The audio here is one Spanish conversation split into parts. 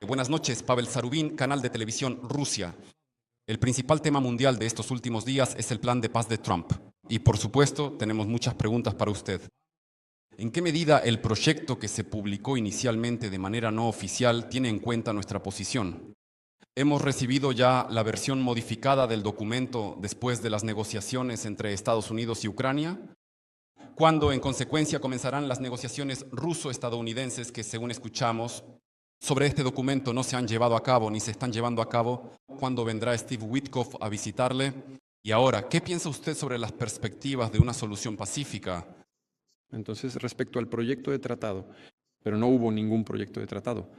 Buenas noches, Pavel Zarubin, canal de televisión Rusia. El principal tema mundial de estos últimos días es el plan de paz de Trump. Y por supuesto, tenemos muchas preguntas para usted. ¿En qué medida el proyecto que se publicó inicialmente de manera no oficial tiene en cuenta nuestra posición? Hemos recibido ya la versión modificada del documento después de las negociaciones entre Estados Unidos y Ucrania. ¿Cuándo, en consecuencia, comenzarán las negociaciones ruso-estadounidenses que, según escuchamos, sobre este documento no se han llevado a cabo ni se están llevando a cabo? ¿Cuándo vendrá Steve Witkoff a visitarle? Y ahora, ¿qué piensa usted sobre las perspectivas de una solución pacífica? Entonces, respecto al proyecto de tratado, pero no hubo ningún proyecto de tratado.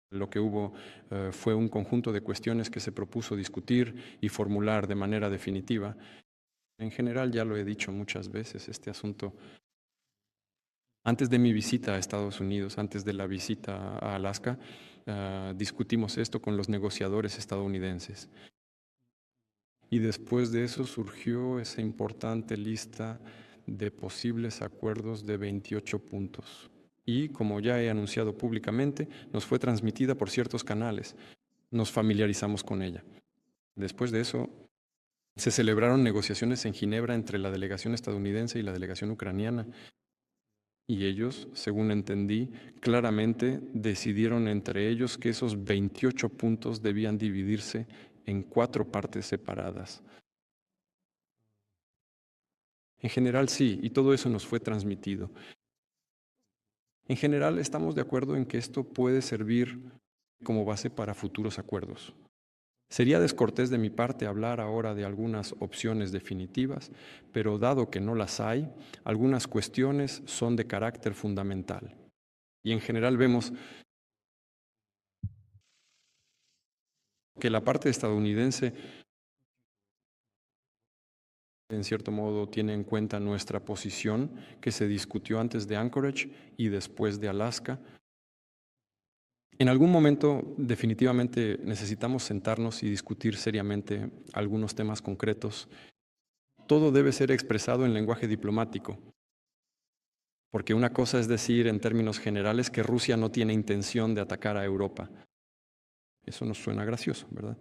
Lo que hubo fue un conjunto de cuestiones que se propuso discutir y formular de manera definitiva. En general, ya lo he dicho muchas veces, este asunto. Antes de mi visita a Estados Unidos, antes de la visita a Alaska, discutimos esto con los negociadores estadounidenses. Y después de eso surgió esa importante lista de posibles acuerdos de 28 puntos. Y, como ya he anunciado públicamente, nos fue transmitida por ciertos canales. Nos familiarizamos con ella. Después de eso, se celebraron negociaciones en Ginebra entre la delegación estadounidense y la delegación ucraniana. Y ellos, según entendí, claramente decidieron entre ellos que esos 28 puntos debían dividirse en 4 partes separadas. En general sí, y todo eso nos fue transmitido. En general estamos de acuerdo en que esto puede servir como base para futuros acuerdos. Sería descortés de mi parte hablar ahora de algunas opciones definitivas, pero dado que no las hay, algunas cuestiones son de carácter fundamental. Y en general vemos que la parte estadounidense, en cierto modo, tiene en cuenta nuestra posición que se discutió antes de Anchorage y después de Alaska. En algún momento definitivamente necesitamos sentarnos y discutir seriamente algunos temas concretos. Todo debe ser expresado en lenguaje diplomático, porque una cosa es decir en términos generales que Rusia no tiene intención de atacar a Europa. Eso nos suena gracioso, ¿verdad?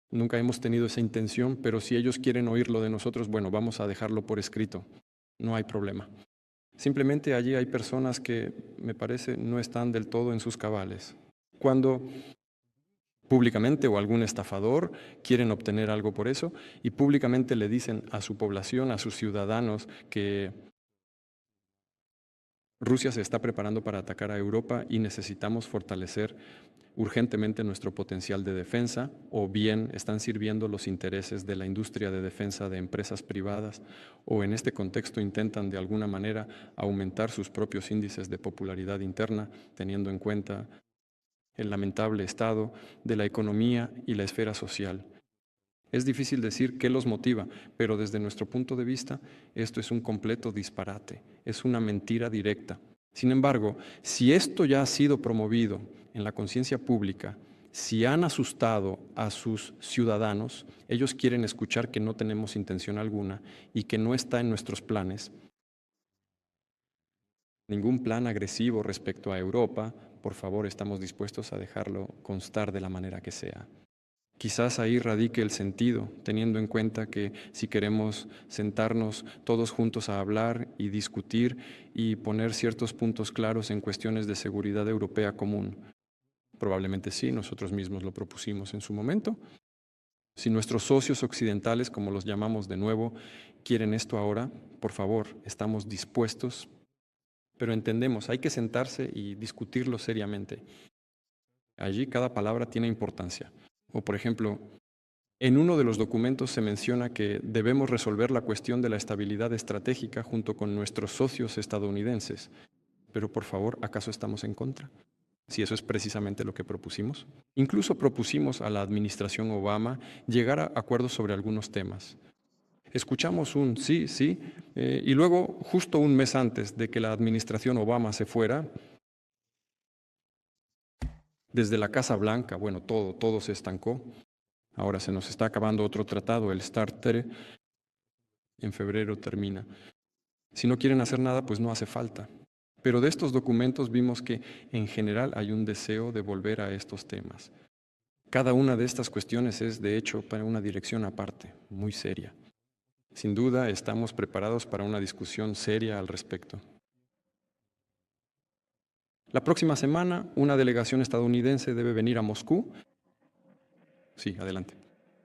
Nunca hemos tenido esa intención, pero si ellos quieren oírlo de nosotros, bueno, vamos a dejarlo por escrito. No hay problema. Simplemente allí hay personas que, me parece, no están del todo en sus cabales. Cuando públicamente o algún estafador quieren obtener algo por eso y públicamente le dicen a su población, a sus ciudadanos, que Rusia se está preparando para atacar a Europa y necesitamos fortalecer urgentemente nuestro potencial de defensa, o bien están sirviendo los intereses de la industria de defensa de empresas privadas, o en este contexto intentan de alguna manera aumentar sus propios índices de popularidad interna, teniendo en cuenta el lamentable estado de la economía y la esfera social. Es difícil decir qué los motiva, pero desde nuestro punto de vista, esto es un completo disparate, es una mentira directa. Sin embargo, si esto ya ha sido promovido en la conciencia pública, si han asustado a sus ciudadanos, ellos quieren escuchar que no tenemos intención alguna y que no está en nuestros planes ningún plan agresivo respecto a Europa. Por favor, estamos dispuestos a dejarlo constar de la manera que sea. Quizás ahí radique el sentido, teniendo en cuenta que si queremos sentarnos todos juntos a hablar y discutir y poner ciertos puntos claros en cuestiones de seguridad europea común, probablemente sí, nosotros mismos lo propusimos en su momento. Si nuestros socios occidentales, como los llamamos de nuevo, quieren esto ahora, por favor, estamos dispuestos, pero entendemos, hay que sentarse y discutirlo seriamente. Allí cada palabra tiene importancia. O, por ejemplo, en uno de los documentos se menciona que debemos resolver la cuestión de la estabilidad estratégica junto con nuestros socios estadounidenses. Pero, por favor, ¿acaso estamos en contra? Si eso es precisamente lo que propusimos. Incluso propusimos a la administración Obama llegar a acuerdos sobre algunos temas. Escuchamos un sí, sí, y luego, justo un mes antes de que la administración Obama se fuera, desde la Casa Blanca, bueno, todo se estancó. Ahora se nos está acabando otro tratado, el START. En febrero termina. Si no quieren hacer nada, pues no hace falta. Pero de estos documentos vimos que en general hay un deseo de volver a estos temas. Cada una de estas cuestiones es, de hecho, para una dirección aparte, muy seria. Sin duda, estamos preparados para una discusión seria al respecto. La próxima semana, una delegación estadounidense debe venir a Moscú. Sí, adelante.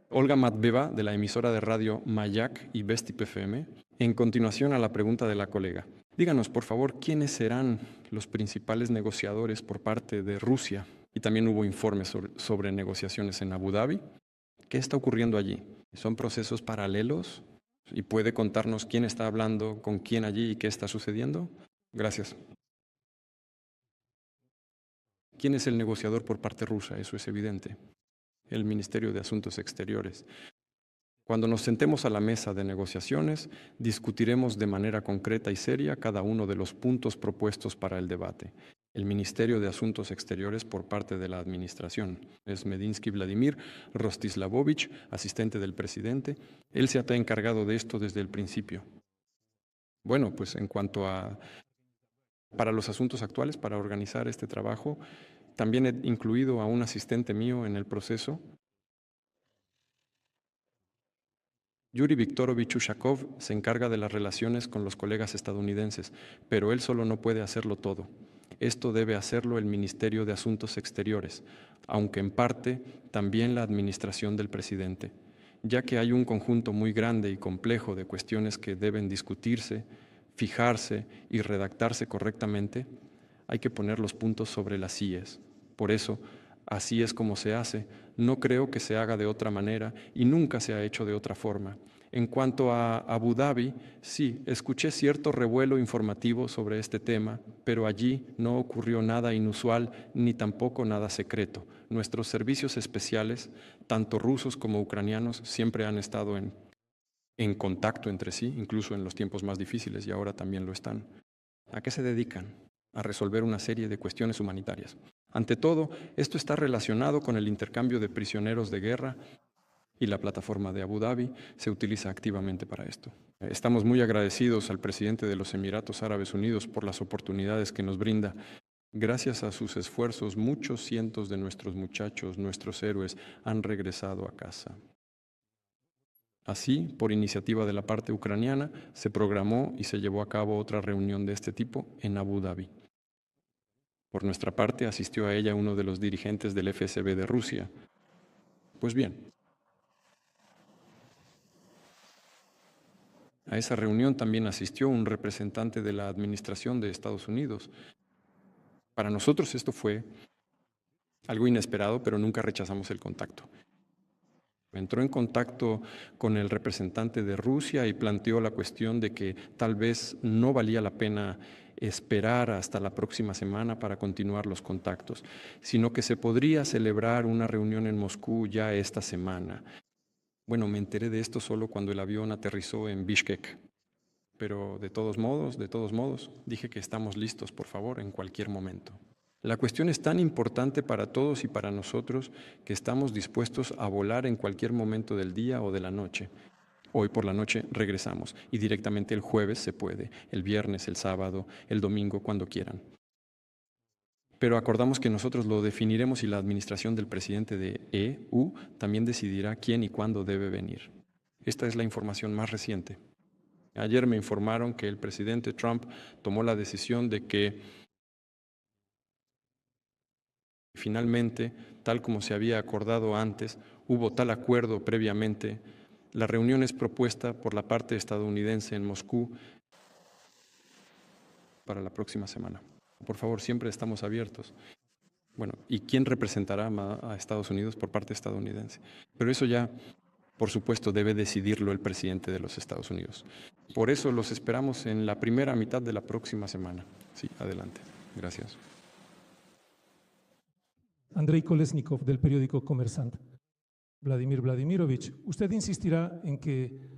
Olga Matbeva, de la emisora de radio Mayak y Bestip FM, en continuación a la pregunta de la colega. Díganos, por favor, ¿quiénes serán los principales negociadores por parte de Rusia? Y también hubo informes sobre negociaciones en Abu Dhabi. ¿Qué está ocurriendo allí? ¿Son procesos paralelos? ¿Y puede contarnos quién está hablando con quién allí y qué está sucediendo? Gracias. ¿Quién es el negociador por parte rusa? Eso es evidente. El Ministerio de Asuntos Exteriores. Cuando nos sentemos a la mesa de negociaciones, discutiremos de manera concreta y seria cada uno de los puntos propuestos para el debate. El Ministerio de Asuntos Exteriores por parte de la Administración es Medinsky Vladimir Rostislavovich, asistente del presidente. Él se ha encargado de esto desde el principio. Bueno, pues en cuanto a para los asuntos actuales, para organizar este trabajo, también he incluido a un asistente mío en el proceso. Yuri Viktorovich Ushakov se encarga de las relaciones con los colegas estadounidenses, pero él solo no puede hacerlo todo. Esto debe hacerlo el Ministerio de Asuntos Exteriores, aunque en parte también la administración del presidente, ya que hay un conjunto muy grande y complejo de cuestiones que deben discutirse, fijarse y redactarse correctamente. Hay que poner los puntos sobre las íes. Por eso, así es como se hace. No creo que se haga de otra manera y nunca se ha hecho de otra forma. En cuanto a Abu Dhabi, sí, escuché cierto revuelo informativo sobre este tema, pero allí no ocurrió nada inusual ni tampoco nada secreto. Nuestros servicios especiales, tanto rusos como ucranianos, siempre han estado en contacto entre sí, incluso en los tiempos más difíciles, y ahora también lo están. ¿A qué se dedican? A resolver una serie de cuestiones humanitarias. Ante todo, esto está relacionado con el intercambio de prisioneros de guerra y la plataforma de Abu Dhabi se utiliza activamente para esto. Estamos muy agradecidos al presidente de los Emiratos Árabes Unidos por las oportunidades que nos brinda. Gracias a sus esfuerzos, muchos cientos de nuestros muchachos, nuestros héroes, han regresado a casa. Así, por iniciativa de la parte ucraniana, se programó y se llevó a cabo otra reunión de este tipo en Abu Dhabi. Por nuestra parte, asistió a ella uno de los dirigentes del FSB de Rusia. Pues bien, a esa reunión también asistió un representante de la administración de Estados Unidos. Para nosotros esto fue algo inesperado, pero nunca rechazamos el contacto. Entró en contacto con el representante de Rusia y planteó la cuestión de que tal vez no valía la pena esperar hasta la próxima semana para continuar los contactos, sino que se podría celebrar una reunión en Moscú ya esta semana. Bueno, me enteré de esto solo cuando el avión aterrizó en Bishkek, pero de todos modos, dije que estamos listos, por favor, en cualquier momento. La cuestión es tan importante para todos y para nosotros que estamos dispuestos a volar en cualquier momento del día o de la noche. Hoy por la noche regresamos y directamente el jueves se puede, el viernes, el sábado, el domingo, cuando quieran. Pero acordamos que nosotros lo definiremos y la administración del presidente de EU también decidirá quién y cuándo debe venir. Esta es la información más reciente. Ayer me informaron que el presidente Trump tomó la decisión de que finalmente, tal como se había acordado antes, hubo tal acuerdo previamente. La reunión es propuesta por la parte estadounidense en Moscú para la próxima semana. Por favor, siempre estamos abiertos. Bueno, ¿y quién representará a Estados Unidos por parte estadounidense? Pero eso ya, por supuesto, debe decidirlo el presidente de los Estados Unidos. Por eso los esperamos en la primera mitad de la próxima semana. Sí, adelante. Gracias. Andrei Kolesnikov, del periódico Kommersant. Vladimir Vladimirovich, usted insistirá en que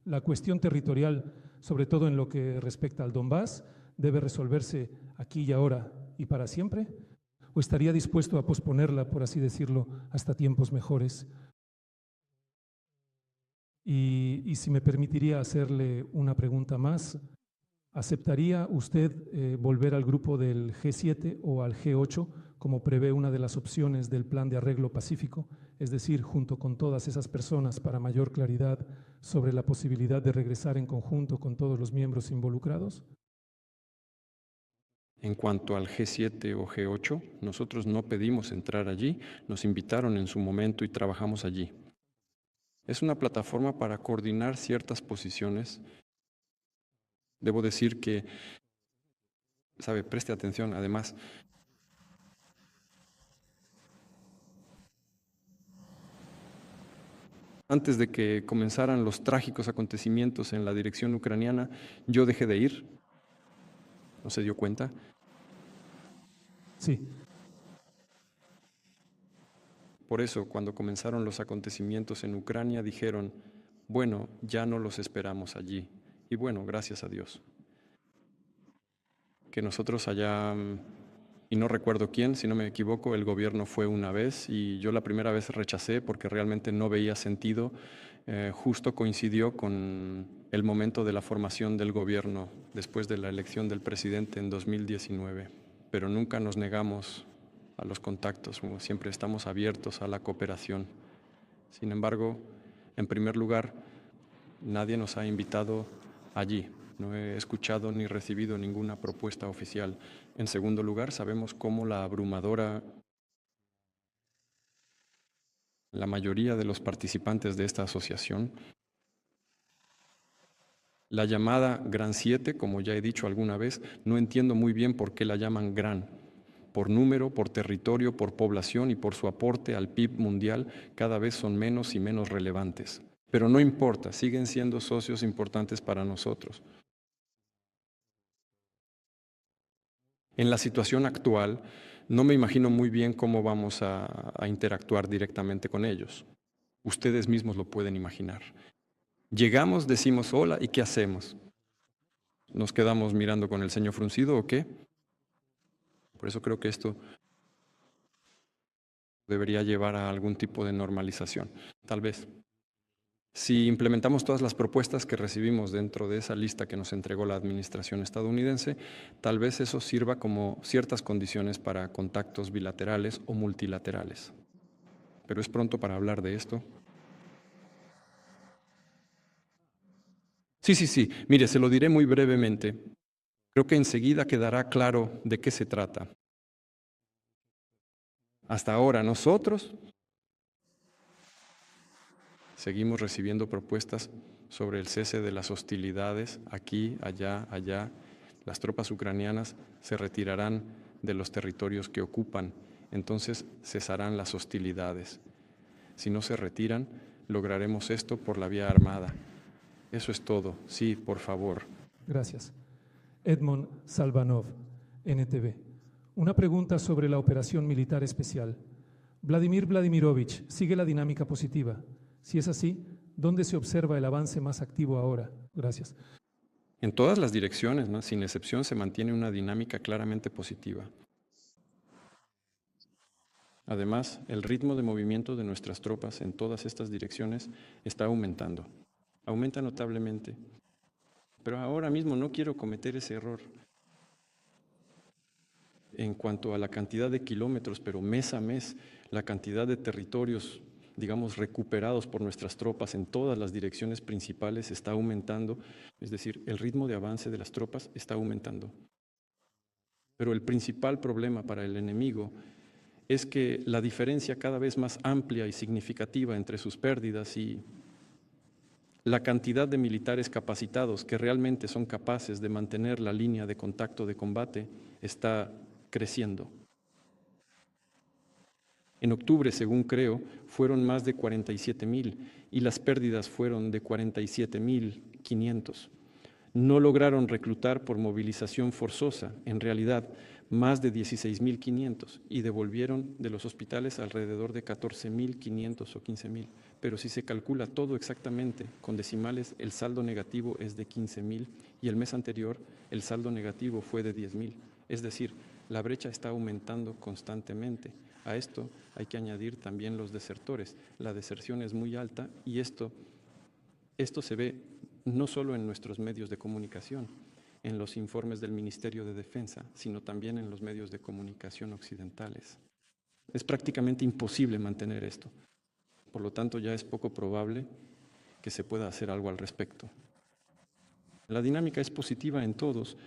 la cuestión territorial, sobre todo en lo que respecta al Donbass, debe resolverse aquí y ahora y para siempre, ¿o estaría dispuesto a posponerla, por así decirlo, hasta tiempos mejores? Y si me permitiría hacerle una pregunta más, ¿Aceptaría usted volver al grupo del G7 o al G8, como prevé una de las opciones del Plan de Arreglo Pacífico, es decir, junto con todas esas personas para mayor claridad sobre la posibilidad de regresar en conjunto con todos los miembros involucrados? En cuanto al G7 o G8, nosotros no pedimos entrar allí, nos invitaron en su momento y trabajamos allí. Es una plataforma para coordinar ciertas posiciones. Debo decir que, preste atención, además, antes de que comenzaran los trágicos acontecimientos en la dirección ucraniana, yo dejé de ir. ¿No se dio cuenta? Sí. Por eso, cuando comenzaron los acontecimientos en Ucrania, dijeron, bueno, ya no los esperamos allí. Y bueno, gracias a Dios. Que nosotros allá, y no recuerdo quién, si no me equivoco, el gobierno fue una vez y yo la primera vez rechacé porque realmente no veía sentido. Justo coincidió con el momento de la formación del gobierno después de la elección del presidente en 2019, pero nunca nos negamos a los contactos, siempre estamos abiertos a la cooperación. Sin embargo, en primer lugar, nadie nos ha invitado allí. No he escuchado ni recibido ninguna propuesta oficial. En segundo lugar, sabemos cómo la abrumadora, la mayoría de los participantes de esta asociación, la llamada Gran 7, como ya he dicho alguna vez, no entiendo muy bien por qué la llaman Gran. Por número, por territorio, por población y por su aporte al PIB mundial, cada vez son menos y menos relevantes. Pero no importa, siguen siendo socios importantes para nosotros. En la situación actual, no me imagino muy bien cómo vamos a interactuar directamente con ellos. Ustedes mismos lo pueden imaginar. Llegamos, decimos hola, ¿y qué hacemos? ¿Nos quedamos mirando con el ceño fruncido o qué? Por eso creo que esto debería llevar a algún tipo de normalización, tal vez. Si implementamos todas las propuestas que recibimos dentro de esa lista que nos entregó la administración estadounidense, tal vez eso sirva como ciertas condiciones para contactos bilaterales o multilaterales. Pero es pronto para hablar de esto. Sí. Mire, se lo diré muy brevemente. Creo que enseguida quedará claro de qué se trata. Hasta ahora nosotros seguimos recibiendo propuestas sobre el cese de las hostilidades aquí, allá. Las tropas ucranianas se retirarán de los territorios que ocupan, entonces cesarán las hostilidades. Si no se retiran, lograremos esto por la vía armada. Eso es todo. Sí, por favor. Gracias. Edmond Salvanov, NTV. Una pregunta sobre la operación militar especial. Vladimir Vladimirovich, ¿sigue la dinámica positiva? Si es así, ¿dónde se observa el avance más activo ahora? Gracias. En todas las direcciones, ¿no? Sin excepción, se mantiene una dinámica claramente positiva. Además, el ritmo de movimiento de nuestras tropas en todas estas direcciones está aumentando. Aumenta notablemente. Pero ahora mismo no quiero cometer ese error. En cuanto a la cantidad de kilómetros, pero mes a mes, la cantidad de territorios, digamos, recuperados por nuestras tropas en todas las direcciones principales está aumentando. Es decir, el ritmo de avance de las tropas está aumentando. Pero el principal problema para el enemigo es que la diferencia cada vez más amplia y significativa entre sus pérdidas y la cantidad de militares capacitados que realmente son capaces de mantener la línea de contacto de combate está creciendo. En octubre, según creo, fueron más de 47,000 y las pérdidas fueron de 47,500. No lograron reclutar por movilización forzosa, en realidad más de 16,500 y devolvieron de los hospitales alrededor de 14,500 o 15,000. Pero si se calcula todo exactamente con decimales, el saldo negativo es de 15,000 y el mes anterior el saldo negativo fue de 10,000. Es decir, la brecha está aumentando constantemente. A esto hay que añadir también los desertores. La deserción es muy alta y esto se ve no solo en nuestros medios de comunicación. en los informes del Ministerio de Defensa, sino también en los medios de comunicación occidentales. Es prácticamente imposible mantener esto. Por lo tanto, ya es poco probable que se pueda hacer algo al respecto. La dinámica es positiva en todos.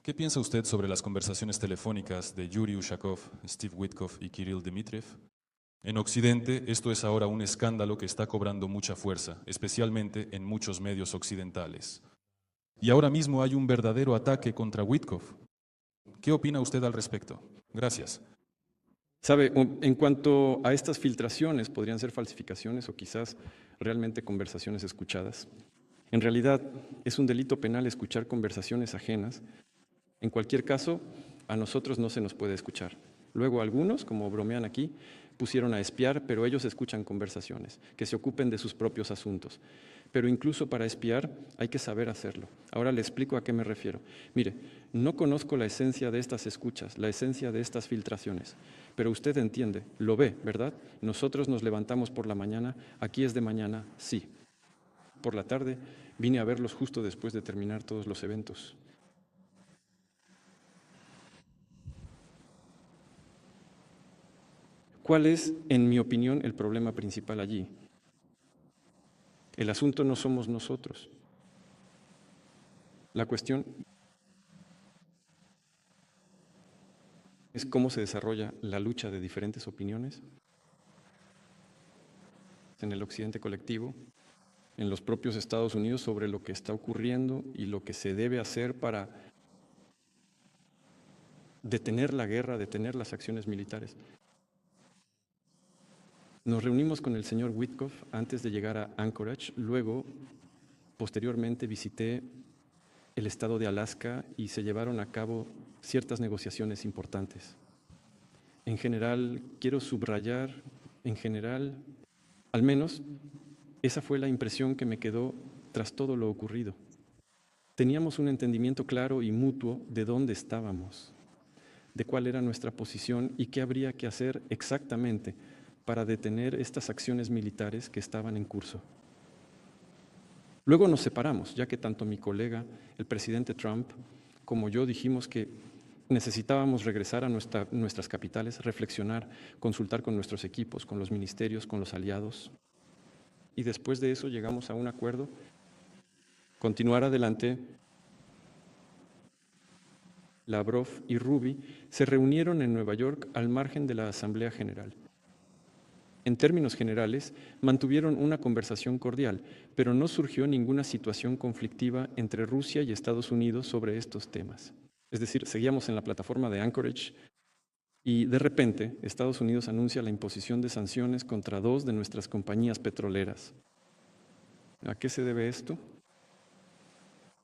¿Qué piensa usted sobre las conversaciones telefónicas de Yuri Ushakov, Steve Witkoff y Kirill Dmitriev? En Occidente, esto es ahora un escándalo que está cobrando mucha fuerza, especialmente en muchos medios occidentales. Y ahora mismo hay un verdadero ataque contra Witkoff. ¿Qué opina usted al respecto? Gracias. Sabe, en cuanto a estas filtraciones, podrían ser falsificaciones o quizás realmente conversaciones escuchadas. En realidad, es un delito penal escuchar conversaciones ajenas. En cualquier caso, a nosotros no se nos puede escuchar. Luego algunos, como bromean aquí, pusieron a espiar, pero ellos escuchan conversaciones, que se ocupen de sus propios asuntos. Pero incluso para espiar hay que saber hacerlo. Ahora le explico a qué me refiero. Mire, no conozco la esencia de estas escuchas, la esencia de estas filtraciones, pero usted entiende, lo ve, ¿verdad? Nosotros nos levantamos por la mañana, aquí es de mañana, sí. Por la tarde vine a verlos justo después de terminar todos los eventos. ¿Cuál es, en mi opinión, el problema principal allí? El asunto no somos nosotros. La cuestión es cómo se desarrolla la lucha de diferentes opiniones en el occidente colectivo, en los propios Estados Unidos, sobre lo que está ocurriendo y lo que se debe hacer para detener la guerra, detener las acciones militares. Nos reunimos con el señor Witkoff antes de llegar a Anchorage, luego, posteriormente, visité el estado de Alaska y se llevaron a cabo ciertas negociaciones importantes. En general, quiero subrayar, al menos, esa fue la impresión que me quedó tras todo lo ocurrido. Teníamos un entendimiento claro y mutuo de dónde estábamos, de cuál era nuestra posición y qué habría que hacer exactamente para detener estas acciones militares que estaban en curso. Luego nos separamos, ya que tanto mi colega, el presidente Trump, como yo dijimos que necesitábamos regresar a nuestras capitales, reflexionar, consultar con nuestros equipos, con los ministerios, con los aliados. Y después de eso llegamos a un acuerdo, continuar adelante. Lavrov y Ruby se reunieron en Nueva York al margen de la Asamblea General. En términos generales, mantuvieron una conversación cordial, pero no surgió ninguna situación conflictiva entre Rusia y Estados Unidos sobre estos temas. Es decir, seguíamos en la plataforma de Anchorage y de repente Estados Unidos anuncia la imposición de sanciones contra 2 de nuestras compañías petroleras. ¿A qué se debe esto?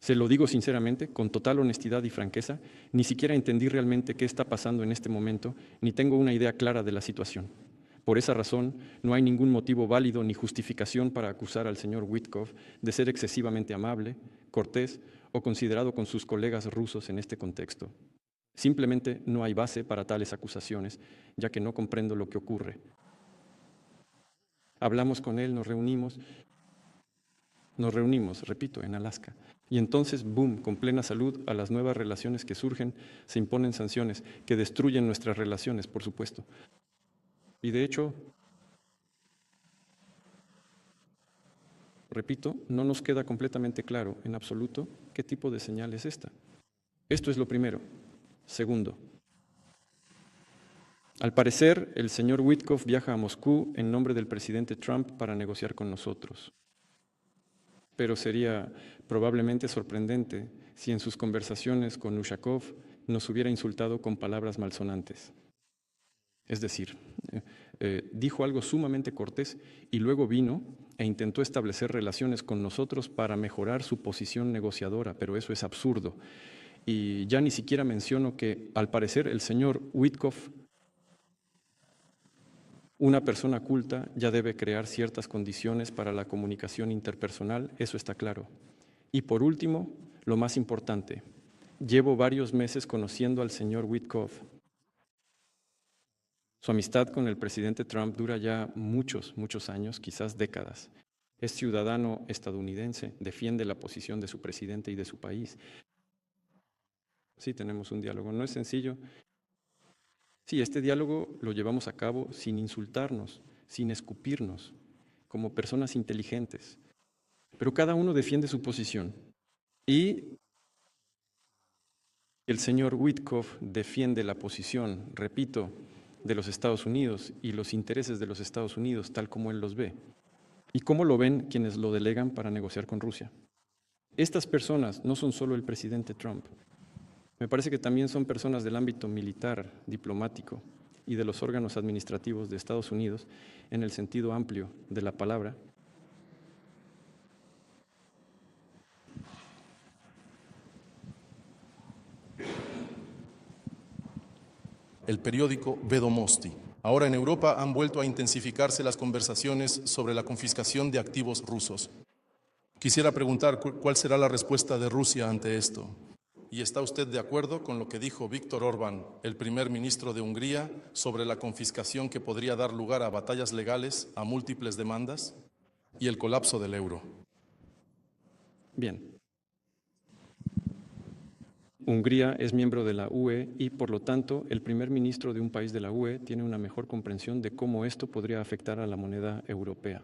Se lo digo sinceramente, con total honestidad y franqueza, ni siquiera entendí realmente qué está pasando en este momento, ni tengo una idea clara de la situación. Por esa razón, no hay ningún motivo válido ni justificación para acusar al señor Witkoff de ser excesivamente amable, cortés o considerado con sus colegas rusos en este contexto. Simplemente no hay base para tales acusaciones, ya que no comprendo lo que ocurre. Hablamos con él, nos reunimos, repito, en Alaska. Y entonces, boom, con plena salud a las nuevas relaciones que surgen, se imponen sanciones que destruyen nuestras relaciones, por supuesto. Y de hecho, repito, no nos queda completamente claro, en absoluto, qué tipo de señal es esta. Esto es lo primero. Segundo, al parecer, el señor Witkoff viaja a Moscú en nombre del presidente Trump para negociar con nosotros. Pero sería probablemente sorprendente si en sus conversaciones con Ushakov nos hubiera insultado con palabras malsonantes. Es decir, dijo algo sumamente cortés y luego vino e intentó establecer relaciones con nosotros para mejorar su posición negociadora, pero eso es absurdo. Y ya ni siquiera menciono que, al parecer, el señor Witkoff, una persona culta, ya debe crear ciertas condiciones para la comunicación interpersonal, eso está claro. Y por último, lo más importante, llevo varios meses conociendo al señor Witkoff. Su amistad con el presidente Trump dura ya muchos años, quizás décadas. Es ciudadano estadounidense, defiende la posición de su presidente y de su país. Sí, tenemos un diálogo. No es sencillo. Sí, este diálogo lo llevamos a cabo sin insultarnos, sin escupirnos, como personas inteligentes. Pero cada uno defiende su posición. Y el señor Witkoff defiende la posición, repito, de los Estados Unidos y los intereses de los Estados Unidos, tal como él los ve. ¿Y cómo lo ven quienes lo delegan para negociar con Rusia? Estas personas no son solo el presidente Trump. Me parece que también son personas del ámbito militar, diplomático y de los órganos administrativos de Estados Unidos en el sentido amplio de la palabra. El periódico Vedomosti. Ahora en Europa han vuelto a intensificarse las conversaciones sobre la confiscación de activos rusos. Quisiera preguntar cuál será la respuesta de Rusia ante esto. ¿Y está usted de acuerdo con lo que dijo Viktor Orbán, el primer ministro de Hungría, sobre la confiscación que podría dar lugar a batallas legales, a múltiples demandas y el colapso del euro? Bien. Hungría es miembro de la UE y, por lo tanto, el primer ministro de un país de la UE tiene una mejor comprensión de cómo esto podría afectar a la moneda europea.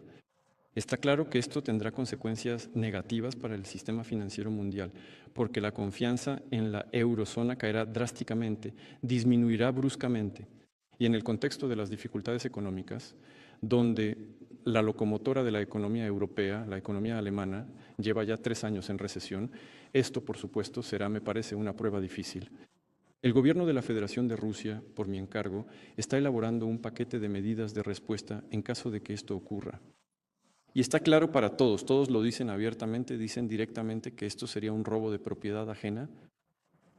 Está claro que esto tendrá consecuencias negativas para el sistema financiero mundial, porque la confianza en la eurozona caerá drásticamente, disminuirá bruscamente. Y en el contexto de las dificultades económicas, donde la locomotora de la economía europea, la economía alemana, lleva ya 3 años en recesión, esto, por supuesto, será, me parece, una prueba difícil. El gobierno de la Federación de Rusia, por mi encargo, está elaborando un paquete de medidas de respuesta en caso de que esto ocurra. Y está claro para todos, todos lo dicen abiertamente, dicen directamente que esto sería un robo de propiedad ajena.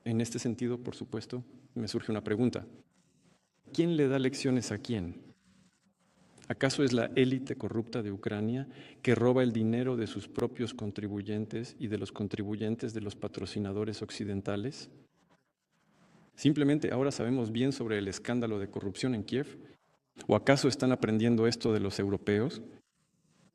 En este sentido, por supuesto, me surge una pregunta. ¿Quién le da lecciones a quién? ¿Acaso es la élite corrupta de Ucrania que roba el dinero de sus propios contribuyentes y de los contribuyentes de los patrocinadores occidentales? Simplemente ahora sabemos bien sobre el escándalo de corrupción en Kiev. ¿O acaso están aprendiendo esto de los europeos?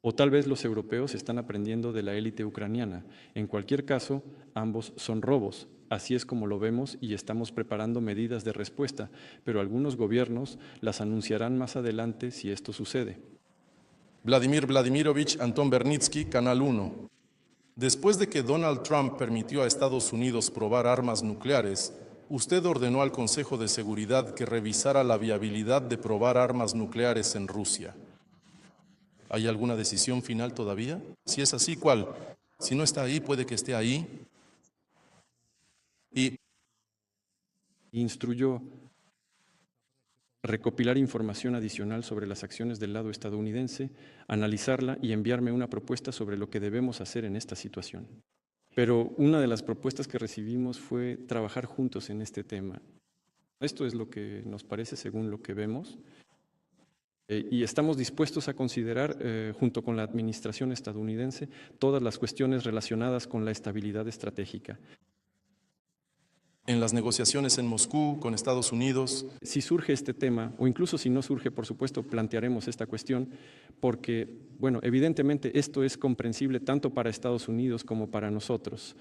O tal vez los europeos están aprendiendo de la élite ucraniana. En cualquier caso, ambos son robos. Así es como lo vemos y estamos preparando medidas de respuesta, pero algunos gobiernos las anunciarán más adelante si esto sucede. Vladimir Vladimirovich Anton Bernitsky, Canal 1. Después de que Donald Trump permitió a Estados Unidos probar armas nucleares, usted ordenó al Consejo de Seguridad que revisara la viabilidad de probar armas nucleares en Rusia. ¿Hay alguna decisión final todavía? Si es así, ¿cuál? Si no está ahí, puede que esté ahí. Y instruyó recopilar información adicional sobre las acciones del lado estadounidense, analizarla y enviarme una propuesta sobre lo que debemos hacer en esta situación. Pero una de las propuestas que recibimos fue trabajar juntos en este tema. Esto es lo que nos parece según lo que vemos. Y estamos dispuestos a considerar, junto con la administración estadounidense, todas las cuestiones relacionadas con la estabilidad estratégica. En las negociaciones en Moscú, con Estados Unidos. Si surge este tema, o incluso si no surge, por supuesto, plantearemos esta cuestión, porque, bueno, evidentemente esto es comprensible tanto para Estados Unidos como para nosotros.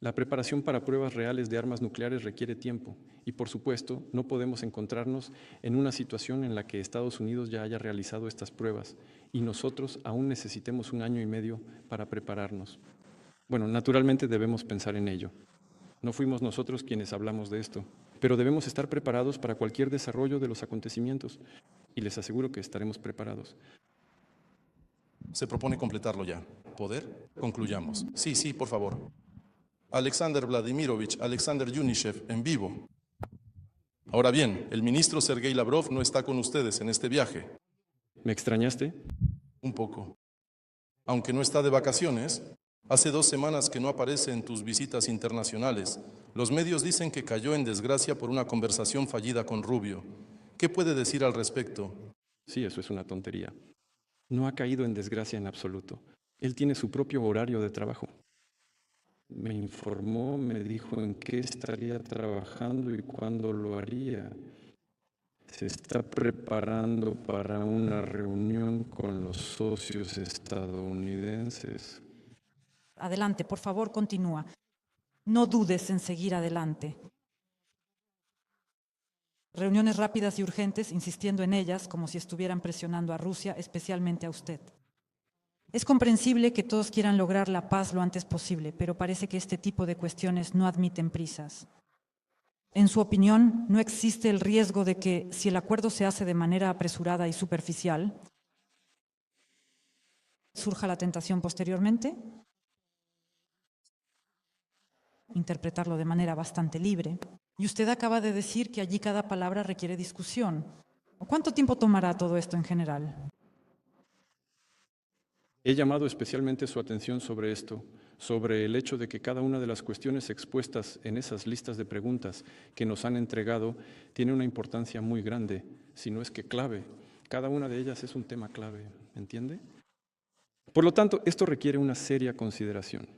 La preparación para pruebas reales de armas nucleares requiere tiempo y, por supuesto, no podemos encontrarnos en una situación en la que Estados Unidos ya haya realizado estas pruebas y nosotros aún necesitemos 1 año y medio para prepararnos. Bueno, naturalmente debemos pensar en ello. No fuimos nosotros quienes hablamos de esto, pero debemos estar preparados para cualquier desarrollo de los acontecimientos y les aseguro que estaremos preparados. Se propone completarlo ya. ¿Poder? Concluyamos. Sí, por favor. Alexander Vladimirovich, Alexander Yunishev, en vivo. Ahora bien, el ministro Sergei Lavrov no está con ustedes en este viaje. ¿Me extrañaste? Un poco. Aunque no está de vacaciones, hace 2 semanas que no aparece en tus visitas internacionales. Los medios dicen que cayó en desgracia por una conversación fallida con Rubio. ¿Qué puede decir al respecto? Sí, eso es una tontería. No ha caído en desgracia en absoluto. Él tiene su propio horario de trabajo. Me informó, me dijo en qué estaría trabajando y cuándo lo haría. se está preparando para una reunión con los socios estadounidenses. Adelante, por favor, continúa. No dudes en seguir adelante. Reuniones rápidas y urgentes, insistiendo en ellas como si estuvieran presionando a Rusia, especialmente a usted. Es comprensible que todos quieran lograr la paz lo antes posible, pero parece que este tipo de cuestiones no admiten prisas. En su opinión, ¿no existe el riesgo de que, si el acuerdo se hace de manera apresurada y superficial, surja la tentación posteriormente? Interpretarlo de manera bastante libre. Y usted acaba de decir que allí cada palabra requiere discusión. ¿Cuánto tiempo tomará todo esto en general? He llamado especialmente su atención sobre esto, sobre el hecho de que cada una de las cuestiones expuestas en esas listas de preguntas que nos han entregado tiene una importancia muy grande, si no es que clave. Cada una de ellas es un tema clave, ¿entiende? Por lo tanto, esto requiere una seria consideración.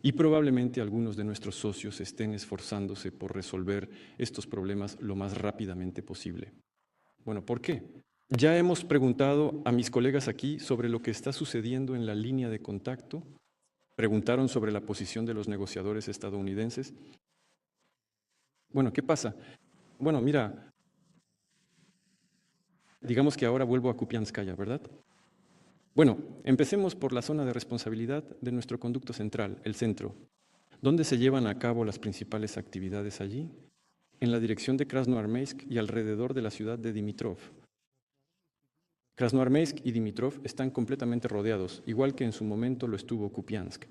Y probablemente algunos de nuestros socios estén esforzándose por resolver estos problemas lo más rápidamente posible. Bueno, ¿por qué? Ya hemos preguntado a mis colegas aquí sobre lo que está sucediendo en la línea de contacto. Preguntaron sobre la posición de los negociadores estadounidenses. Bueno, ¿qué pasa? Bueno, mira, digamos que ahora vuelvo a Kupianskaya, ¿verdad? Bueno, empecemos por la zona de responsabilidad de nuestro conducto central, el centro. ¿Dónde se llevan a cabo las principales actividades allí? En la dirección de Krasnoarmeysk y alrededor de la ciudad de Dimitrov. Krasnoarmeysk y Dimitrov están completamente rodeados, igual que en su momento lo estuvo Kupiansk.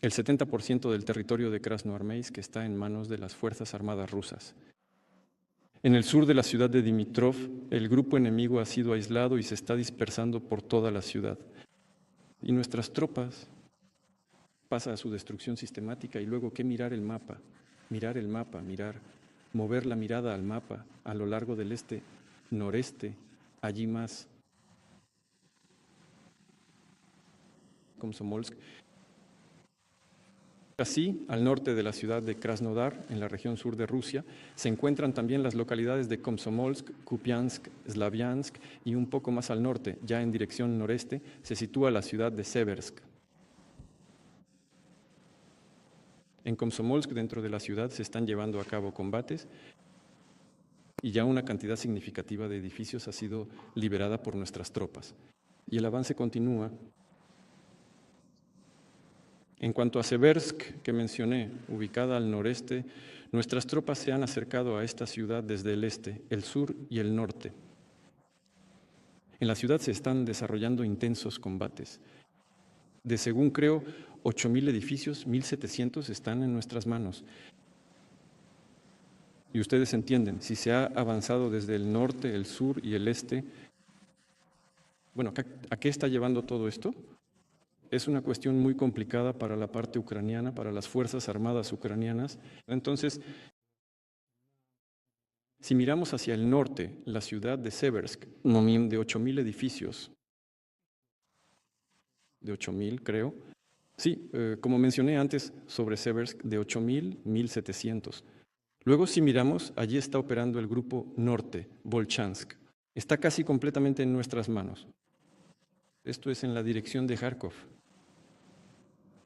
El 70% del territorio de Krasnoarmeysk está en manos de las Fuerzas Armadas rusas. En el sur de la ciudad de Dimitrov, el grupo enemigo ha sido aislado y se está dispersando por toda la ciudad. Y nuestras tropas pasan a su destrucción sistemática y luego ¿qué? Mirar el mapa, mover la mirada al mapa a lo largo del este, noreste, allí más. Komsomolsk. Así, al norte de la ciudad de Krasnodar, en la región sur de Rusia, se encuentran también las localidades de Komsomolsk, Kupiansk, Slaviansk y un poco más al norte, ya en dirección noreste, se sitúa la ciudad de Seversk. En Komsomolsk, dentro de la ciudad, se están llevando a cabo combates y ya una cantidad significativa de edificios ha sido liberada por nuestras tropas. Y el avance continúa. En cuanto a Seversk, que mencioné, ubicada al noreste, nuestras tropas se han acercado a esta ciudad desde el este, el sur y el norte. En la ciudad se están desarrollando intensos combates. De según creo, 8.000 edificios, 1.700 están en nuestras manos. Y ustedes entienden, si se ha avanzado desde el norte, el sur y el este, bueno, ¿a qué está llevando todo esto? Es una cuestión muy complicada para la parte ucraniana, para las Fuerzas Armadas ucranianas. Entonces, si miramos hacia el norte, la ciudad de Seversk, de 8.000 edificios, de 8.000 creo, sí, como mencioné antes sobre Seversk, de 8.000, 1.700. Luego, si miramos, allí está operando el grupo norte, Volchansk. Está casi completamente en nuestras manos. Esto es en la dirección de Kharkov.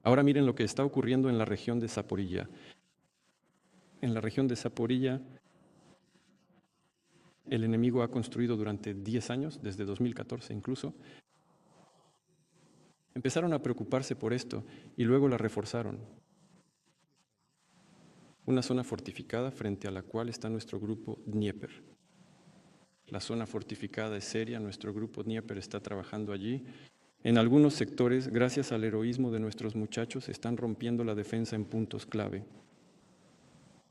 Ahora miren lo que está ocurriendo en la región de Zaporilla. En la región de Zaporilla, el enemigo ha construido durante 10 años, desde 2014 incluso. Empezaron a preocuparse por esto y luego la reforzaron. Una zona fortificada frente a la cual está nuestro grupo Dnieper. La zona fortificada es seria, nuestro grupo Dnieper está trabajando allí. En algunos sectores, gracias al heroísmo de nuestros muchachos, están rompiendo la defensa en puntos clave.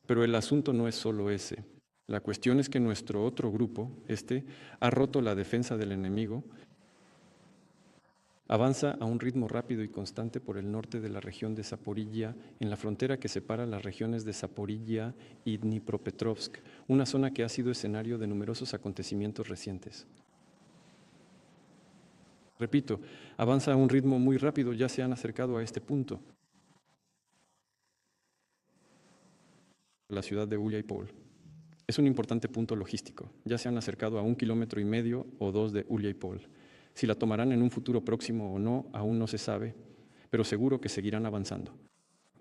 Pero el asunto no es solo ese. La cuestión es que nuestro otro grupo, ha roto la defensa del enemigo, avanza a un ritmo rápido y constante por el norte de la región de Zaporilla, en la frontera que separa las regiones de Zaporilla y Dnipropetrovsk, una zona que ha sido escenario de numerosos acontecimientos recientes. Repito, avanza a un ritmo muy rápido, ya se han acercado a este punto. La ciudad de Uliápol. Es un importante punto logístico. Ya se han acercado a 1,5 kilómetros o 2 de Uliáipol. Si la tomarán en un futuro próximo o no, aún no se sabe, pero seguro que seguirán avanzando.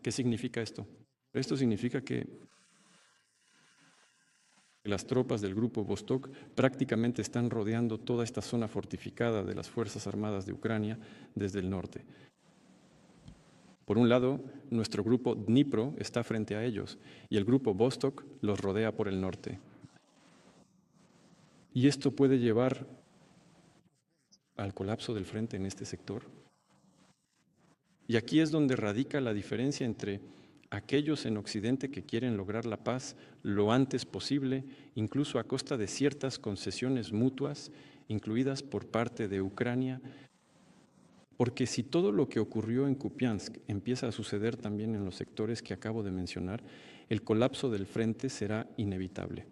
¿Qué significa esto? Esto significa que las tropas del grupo Vostok prácticamente están rodeando toda esta zona fortificada de las Fuerzas Armadas de Ucrania desde el norte. Por un lado, nuestro grupo Dnipro está frente a ellos y el grupo Vostok los rodea por el norte. Y esto puede llevar al colapso del frente en este sector. Y aquí es donde radica la diferencia entre aquellos en Occidente que quieren lograr la paz lo antes posible, incluso a costa de ciertas concesiones mutuas, incluidas por parte de Ucrania, porque si todo lo que ocurrió en Kupiansk empieza a suceder también en los sectores que acabo de mencionar, el colapso del frente será inevitable.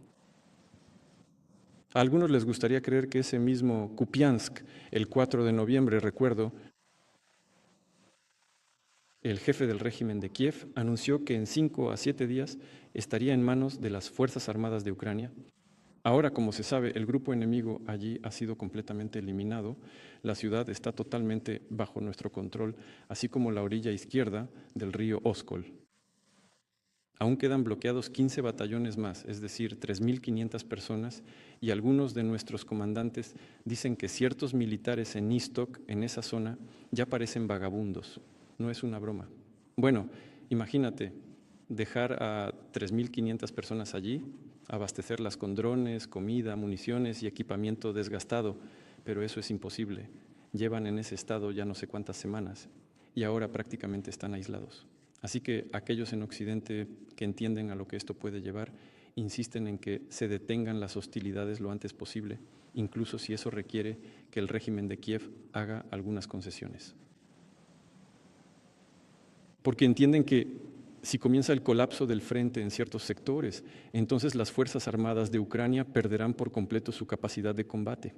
A algunos les gustaría creer que ese mismo Kupiansk, el 4 de noviembre, recuerdo, el jefe del régimen de Kiev anunció que en 5 a 7 días estaría en manos de las Fuerzas Armadas de Ucrania. Ahora, como se sabe, el grupo enemigo allí ha sido completamente eliminado. La ciudad está totalmente bajo nuestro control, así como la orilla izquierda del río Oskol. Aún quedan bloqueados 15 batallones más, es decir, 3.500 personas, y algunos de nuestros comandantes dicen que ciertos militares en Istok, en esa zona, ya parecen vagabundos. No es una broma. Bueno, imagínate dejar a 3.500 personas allí, abastecerlas con drones, comida, municiones y equipamiento desgastado, pero eso es imposible. Llevan en ese estado ya no sé cuántas semanas y ahora prácticamente están aislados. Así que aquellos en Occidente que entienden a lo que esto puede llevar, insisten en que se detengan las hostilidades lo antes posible, incluso si eso requiere que el régimen de Kiev haga algunas concesiones. Porque entienden que si comienza el colapso del frente en ciertos sectores, entonces las Fuerzas Armadas de Ucrania perderán por completo su capacidad de combate,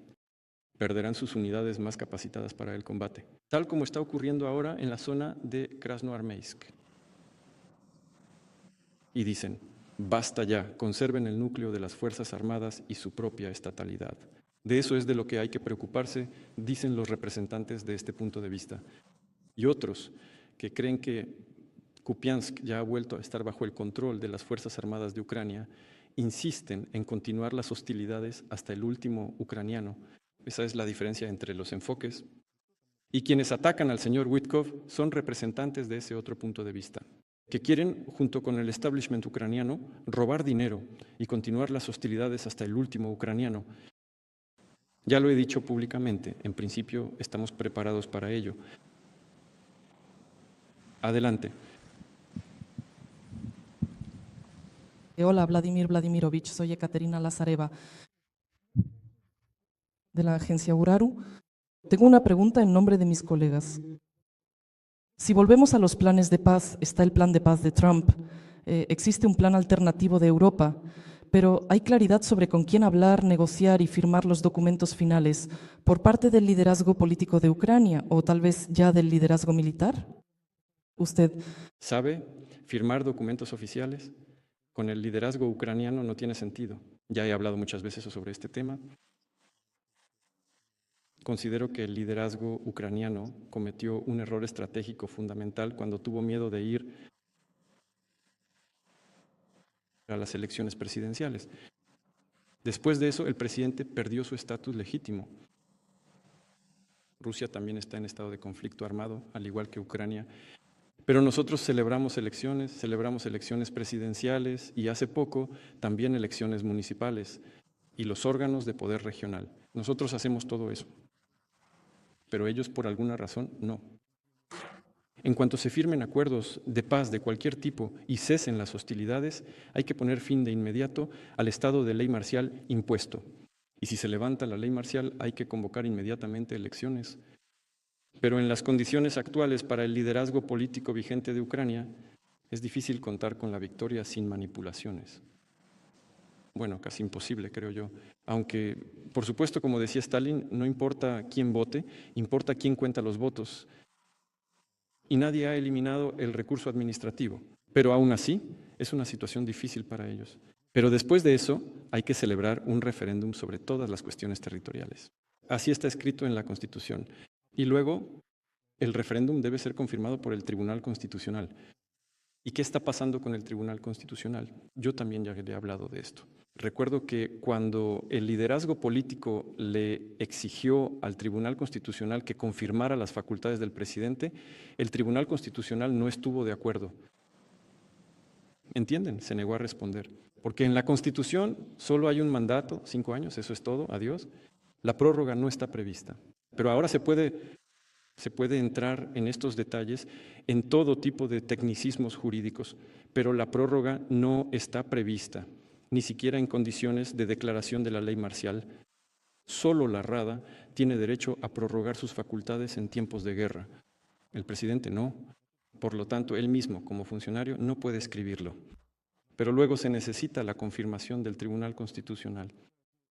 perderán sus unidades más capacitadas para el combate, tal como está ocurriendo ahora en la zona de Krasnoarmeysk. Y dicen, basta ya, conserven el núcleo de las Fuerzas Armadas y su propia estatalidad. De eso es de lo que hay que preocuparse, dicen los representantes de este punto de vista. Y otros que creen que Kupiansk ya ha vuelto a estar bajo el control de las Fuerzas Armadas de Ucrania, insisten en continuar las hostilidades hasta el último ucraniano. Esa es la diferencia entre los enfoques. Y quienes atacan al señor Witkov son representantes de ese otro punto de vista, que quieren, junto con el establishment ucraniano, robar dinero y continuar las hostilidades hasta el último ucraniano. Ya lo he dicho públicamente, en principio estamos preparados para ello. Adelante. Hola, Vladimir Vladimirovich, soy Ekaterina Lazareva, de la agencia Uraru. Tengo una pregunta en nombre de mis colegas. Si volvemos a los planes de paz, está el plan de paz de Trump, existe un plan alternativo de Europa, pero ¿hay claridad sobre con quién hablar, negociar y firmar los documentos finales por parte del liderazgo político de Ucrania o tal vez ya del liderazgo militar? ¿Usted sabe firmar documentos oficiales? Con el liderazgo ucraniano no tiene sentido. Ya he hablado muchas veces sobre este tema. Considero que el liderazgo ucraniano cometió un error estratégico fundamental cuando tuvo miedo de ir a las elecciones presidenciales. Después de eso, el presidente perdió su estatus legítimo. Rusia también está en estado de conflicto armado, al igual que Ucrania. Pero nosotros celebramos elecciones presidenciales y hace poco también elecciones municipales y los órganos de poder regional. Nosotros hacemos todo eso, pero ellos por alguna razón no. En cuanto se firmen acuerdos de paz de cualquier tipo y cesen las hostilidades, hay que poner fin de inmediato al estado de ley marcial impuesto. Y si se levanta la ley marcial, hay que convocar inmediatamente elecciones. Pero en las condiciones actuales para el liderazgo político vigente de Ucrania, es difícil contar con la victoria sin manipulaciones. Bueno, casi imposible, creo yo. Aunque, por supuesto, como decía Stalin, no importa quién vote, importa quién cuenta los votos. Y nadie ha eliminado el recurso administrativo. Pero aún así, es una situación difícil para ellos. Pero después de eso hay que celebrar un referéndum sobre todas las cuestiones territoriales. Así está escrito en la Constitución. Y luego el referéndum debe ser confirmado por el Tribunal Constitucional. ¿Y qué está pasando con el Tribunal Constitucional? Yo también ya he hablado de esto. Recuerdo que cuando el liderazgo político le exigió al Tribunal Constitucional que confirmara las facultades del presidente, el Tribunal Constitucional no estuvo de acuerdo. ¿Entienden? Se negó a responder. Porque en la Constitución solo hay un mandato, 5 años, eso es todo, adiós. La prórroga no está prevista. Pero ahora se puede entrar en estos detalles en todo tipo de tecnicismos jurídicos, pero la prórroga no está prevista, ni siquiera en condiciones de declaración de la ley marcial. Solo la Rada tiene derecho a prorrogar sus facultades en tiempos de guerra. El presidente no. Por lo tanto, él mismo, como funcionario, no puede escribirlo. Pero luego se necesita la confirmación del Tribunal Constitucional.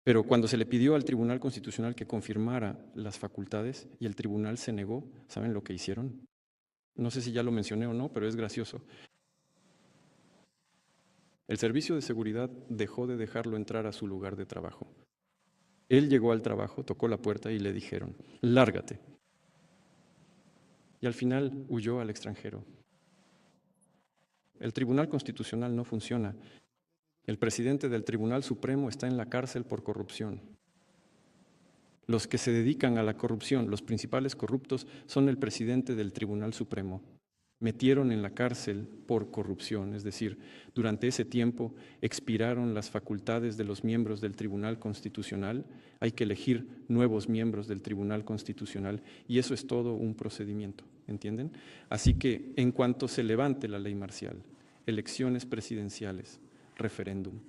Pero cuando se le pidió al Tribunal Constitucional que confirmara las facultades y el tribunal se negó, ¿saben lo que hicieron? No sé si ya lo mencioné o no, pero es gracioso. El Servicio de Seguridad dejó de dejarlo entrar a su lugar de trabajo. Él llegó al trabajo, tocó la puerta y le dijeron, lárgate. Y al final huyó al extranjero. El Tribunal Constitucional no funciona. El presidente del Tribunal Supremo está en la cárcel por corrupción. Los que se dedican a la corrupción, los principales corruptos, son el presidente del Tribunal Supremo. Metieron en la cárcel por corrupción, es decir, durante ese tiempo expiraron las facultades de los miembros del Tribunal Constitucional, hay que elegir nuevos miembros del Tribunal Constitucional y eso es todo un procedimiento, ¿entienden? Así que en cuanto se levante la ley marcial, elecciones presidenciales, referéndum,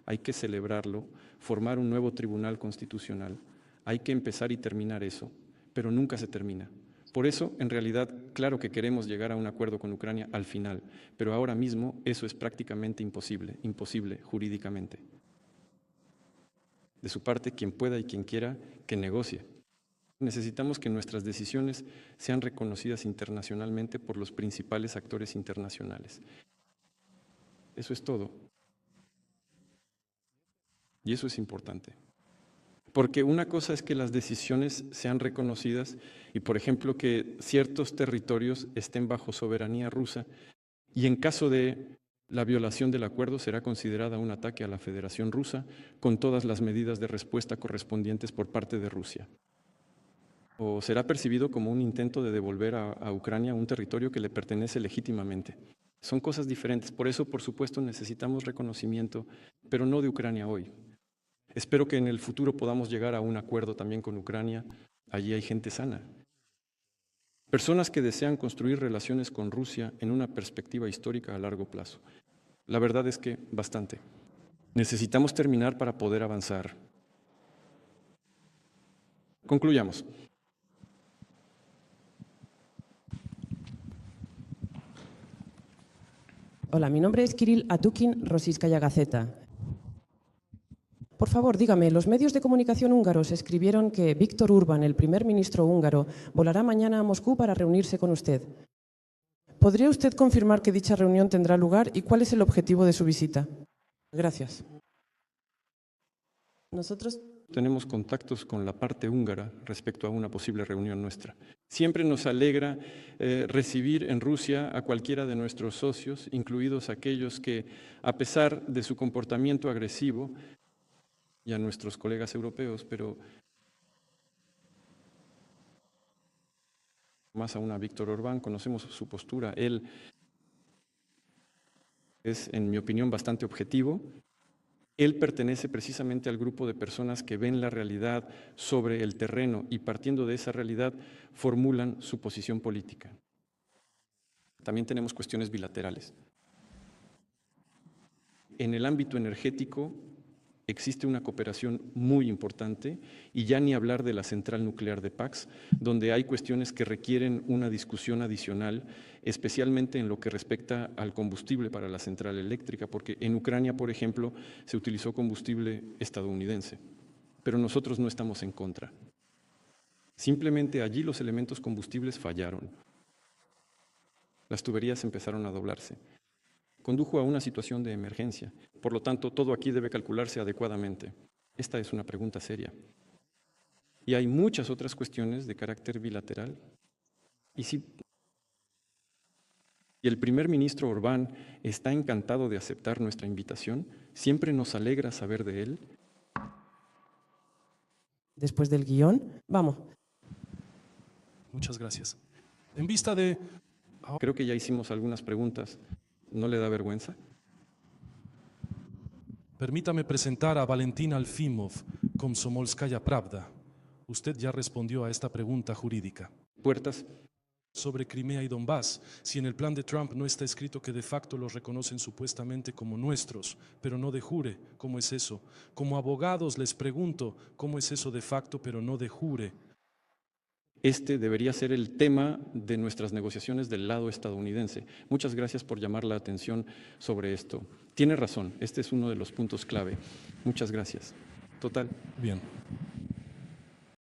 hay que celebrarlo, formar un nuevo Tribunal Constitucional, hay que empezar y terminar eso, pero nunca se termina. Por eso, en realidad, claro que queremos llegar a un acuerdo con Ucrania al final, pero ahora mismo eso es prácticamente imposible jurídicamente. De su parte, quien pueda y quien quiera, que negocie. Necesitamos que nuestras decisiones sean reconocidas internacionalmente por los principales actores internacionales. Eso es todo. Y eso es importante. Porque una cosa es que las decisiones sean reconocidas y, por ejemplo, que ciertos territorios estén bajo soberanía rusa y en caso de la violación del acuerdo será considerada un ataque a la Federación Rusa con todas las medidas de respuesta correspondientes por parte de Rusia. O será percibido como un intento de devolver a Ucrania un territorio que le pertenece legítimamente. Son cosas diferentes. Por eso, por supuesto, necesitamos reconocimiento, pero no de Ucrania hoy. Espero que en el futuro podamos llegar a un acuerdo también con Ucrania. Allí hay gente sana. Personas que desean construir relaciones con Rusia en una perspectiva histórica a largo plazo. La verdad es que bastante. Necesitamos terminar para poder avanzar. Concluyamos. Hola, mi nombre es Kirill Atukin, Rossiyskaya Gazeta. Por favor, dígame, los medios de comunicación húngaros escribieron que Viktor Orbán, el primer ministro húngaro, volará mañana a Moscú para reunirse con usted. ¿Podría usted confirmar que dicha reunión tendrá lugar y cuál es el objetivo de su visita? Gracias. Nosotros tenemos contactos con la parte húngara respecto a una posible reunión nuestra. Siempre nos alegra recibir en Rusia a cualquiera de nuestros socios, incluidos aquellos que, a pesar de su comportamiento agresivo, y a nuestros colegas europeos, pero más aún a Viktor Orbán, conocemos su postura. Él es, en mi opinión, bastante objetivo. Él pertenece precisamente al grupo de personas que ven la realidad sobre el terreno y partiendo de esa realidad formulan su posición política. También tenemos cuestiones bilaterales. En el ámbito energético existe una cooperación muy importante y ya ni hablar de la central nuclear de Paks, donde hay cuestiones que requieren una discusión adicional, especialmente en lo que respecta al combustible para la central eléctrica, porque en Ucrania, por ejemplo, se utilizó combustible estadounidense, pero nosotros no estamos en contra. Simplemente allí los elementos combustibles fallaron. Las tuberías empezaron a doblarse. condujo a una situación de emergencia. Por lo tanto, todo aquí debe calcularse adecuadamente. Esta es una pregunta seria. Y hay muchas otras cuestiones de carácter bilateral. Y si el primer ministro Orbán está encantado de aceptar nuestra invitación, siempre nos alegra saber de él. Después del guión, vamos. Muchas gracias. En vista de... Creo que ya hicimos algunas preguntas. ¿No le da vergüenza? Permítame presentar a Valentín Alfimov, Komsomolskaya Pravda. Usted ya respondió a esta pregunta jurídica. Puertas. Sobre Crimea y Donbass, si en el plan de Trump no está escrito que de facto los reconocen supuestamente como nuestros, pero no de jure, ¿cómo es eso? Como abogados les pregunto, ¿cómo es eso de facto pero no de jure? Este debería ser el tema de nuestras negociaciones del lado estadounidense. Muchas gracias por llamar la atención sobre esto. Tiene razón, este es uno de los puntos clave. Muchas gracias. Total. Bien.